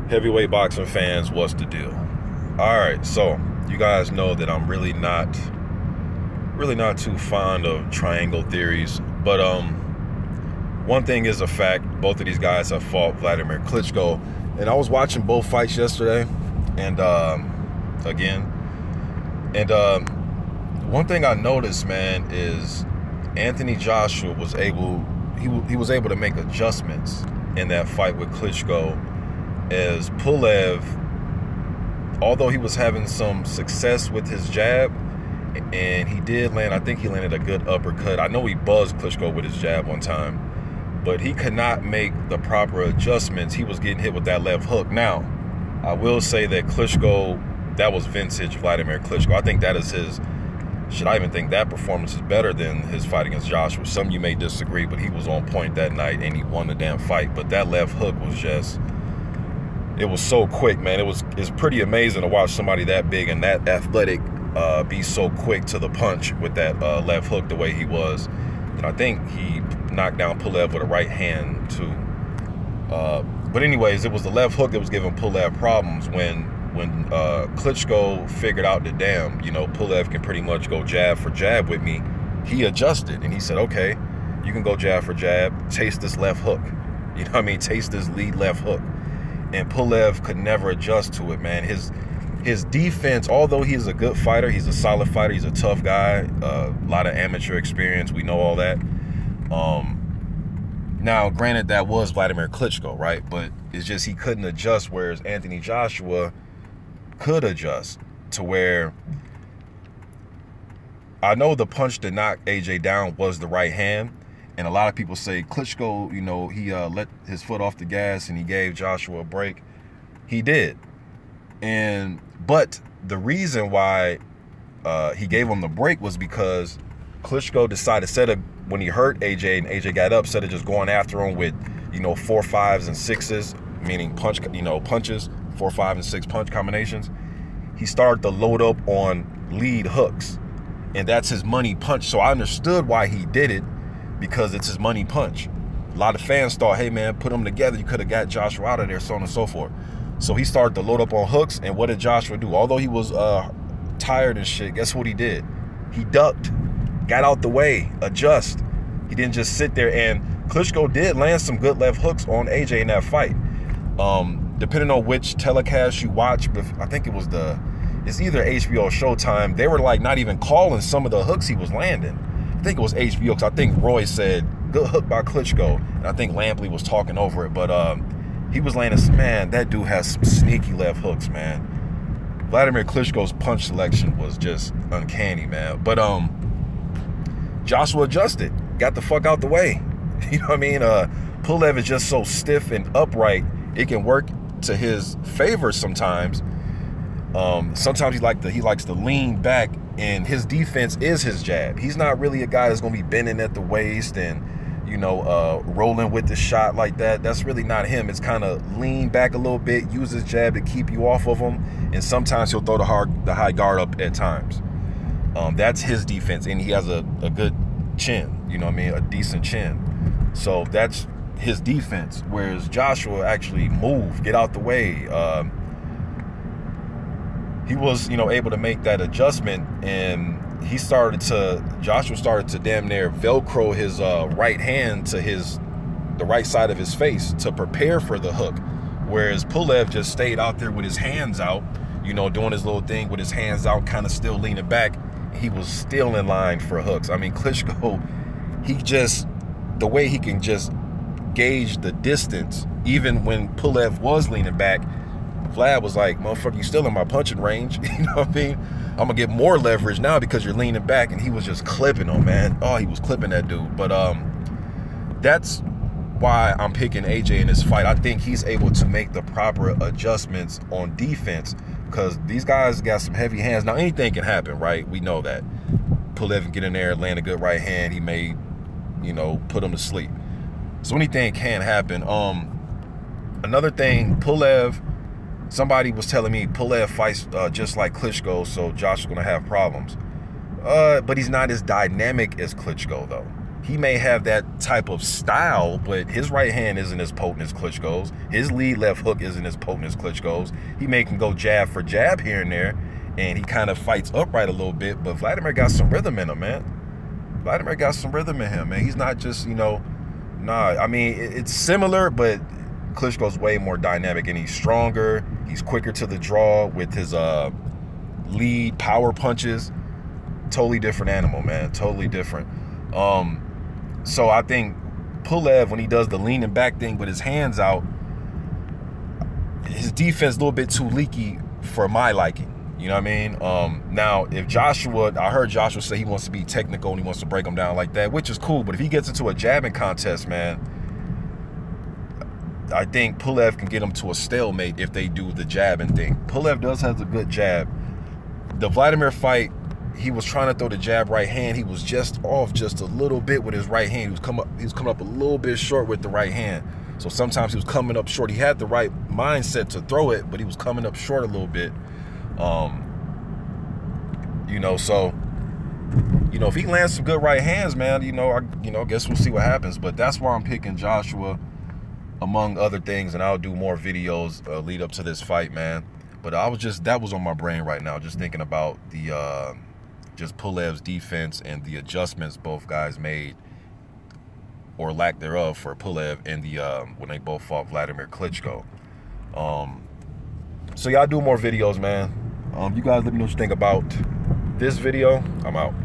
Heavyweight boxing fans, what's the deal? All right, so you guys know that I'm really not too fond of triangle theories, but one thing is a fact: both of these guys have fought Vladimir Klitschko, and I was watching both fights yesterday, and one thing I noticed, man, is Anthony Joshua was able to make adjustments in that fight with Klitschko, as Pulev, although he was having some success with his jab, and he did land, I think he landed a good uppercut. I know he buzzed Klitschko with his jab one time, but he could not make the proper adjustments. He was getting hit with that left hook. Now, I will say that Klitschko, that was vintage Vladimir Klitschko. I think that is his, should I even think that performance is better than his fight against Joshua. Some of you may disagree, but he was on point that night and he won the damn fight. But that left hook was just, it was so quick, man. It's pretty amazing to watch somebody that big and that athletic be so quick to the punch with that left hook the way he was. And I think he knocked down Pulev with a right hand too. But anyways, it was the left hook that was giving Pulev problems. When Klitschko figured out that, damn, you know, Pulev can pretty much go jab for jab with me, he adjusted and he said, okay, you can go jab for jab, taste this left hook. You know what I mean? Taste this lead left hook. And Pulev could never adjust to it, man. His defense, although he's a good fighter, he's a solid fighter, he's a tough guy, a lot of amateur experience, we know all that. Now, granted, that was Vladimir Klitschko, right? But it's just he couldn't adjust, whereas Anthony Joshua could adjust to where, I know the punch that knocked AJ down was the right hand. And a lot of people say Klitschko, you know, he let his foot off the gas and he gave Joshua a break. He did. But the reason why he gave him the break was because Klitschko decided, instead of, when he hurt AJ and AJ got up, instead of just going after him with, you know, 4, 5s and 6s, meaning punches, 4, 5 and 6 punch combinations, he started to load up on lead hooks. And that's his money punch. So I understood why he did it, because it's his money punch. A lot of fans thought, hey man, put them together, you could have got Joshua out of there, so on and so forth. So he started to load up on hooks, and what did Joshua do? Although he was tired and shit, guess what he did? He ducked, got out the way, adjust. He didn't just sit there, and Klitschko did land some good left hooks on AJ in that fight. Depending on which telecast you watch, but I think it's either HBO or Showtime, they were like not even calling some of the hooks he was landing. I think it was HBO, because I think Roy said, good hook by Klitschko, and I think Lampley was talking over it, but he was landing, man, that dude has some sneaky left hooks, man. Vladimir Klitschko's punch selection was just uncanny, man. But Joshua adjusted, got the fuck out the way. You know what I mean? Pulev is just so stiff and upright, it can work to his favor sometimes. Sometimes he likes to lean back, and his defense is his jab. He's not really a guy that's going to be bending at the waist and, you know, rolling with the shot like that. That's really not him. It's kind of lean back a little bit, use his jab to keep you off of him, and sometimes he'll throw the high guard up at times. That's his defense, and he has a good chin, you know what I mean, a decent chin. So that's his defense, whereas Joshua actually moved, get out the way. He was, you know, able to make that adjustment, and Joshua started to damn near Velcro his right hand to the right side of his face to prepare for the hook, whereas Pulev just stayed out there with his hands out, you know, doing his little thing with his hands out, kind of still leaning back. He was still in line for hooks. I mean, Klitschko, the way he can just gauge the distance, even when Pulev was leaning back, Vlad was like, motherfucker, you still in my punching range. You know what I mean? I'm gonna get more leverage now because you're leaning back. And he was just clipping him, man. Oh, he was clipping that dude. But that's why I'm picking AJ in this fight. I think he's able to make the proper adjustments on defense, because these guys got some heavy hands. Now, anything can happen, right? We know that. Pulev can get in there, land a good right hand. He may, you know, put him to sleep. So anything can happen. Another thing, Pulev, somebody was telling me Pulev fights just like Klitschko, so Josh is going to have problems. But he's not as dynamic as Klitschko, though. he may have that type of style, but his right hand isn't as potent as Klitschko's. His lead left hook isn't as potent as Klitschko's. He can go jab for jab here and there, and he kind of fights upright a little bit, but Vladimir got some rhythm in him, man. Vladimir got some rhythm in him, man. He's not just, you know, nah, I mean, it's similar, but Klitschko's way more dynamic, and he's stronger. He's quicker to the draw with his lead power punches. Totally different animal, man. Totally different. So I think Pulev, when he does the leaning back thing with his hands out, his defense a little bit too leaky for my liking. You know what I mean? Now, if Joshua, I heard Joshua say he wants to be technical and he wants to break him down like that, which is cool. But if he gets into a jabbing contest, man, I think Pulev can get him to a stalemate if they do the jabbing thing. Pulev does have a good jab. The Vladimir fight, he was trying to throw the jab right hand. He was just off just a little bit with his right hand. He was coming up a little bit short with the right hand. So sometimes he was coming up short. He had the right mindset to throw it, but he was coming up short a little bit. You know, so, you know, if he lands some good right hands, man, I guess we'll see what happens. But that's why I'm picking Joshua, among other things, and I'll do more videos lead up to this fight, man. But that was on my brain right now, just thinking about the just Pulev's defense and the adjustments both guys made, or lack thereof, for Pulev and the when they both fought Vladimir Klitschko. So y'all do more videos, man. You guys let me know what you think about this video. I'm out.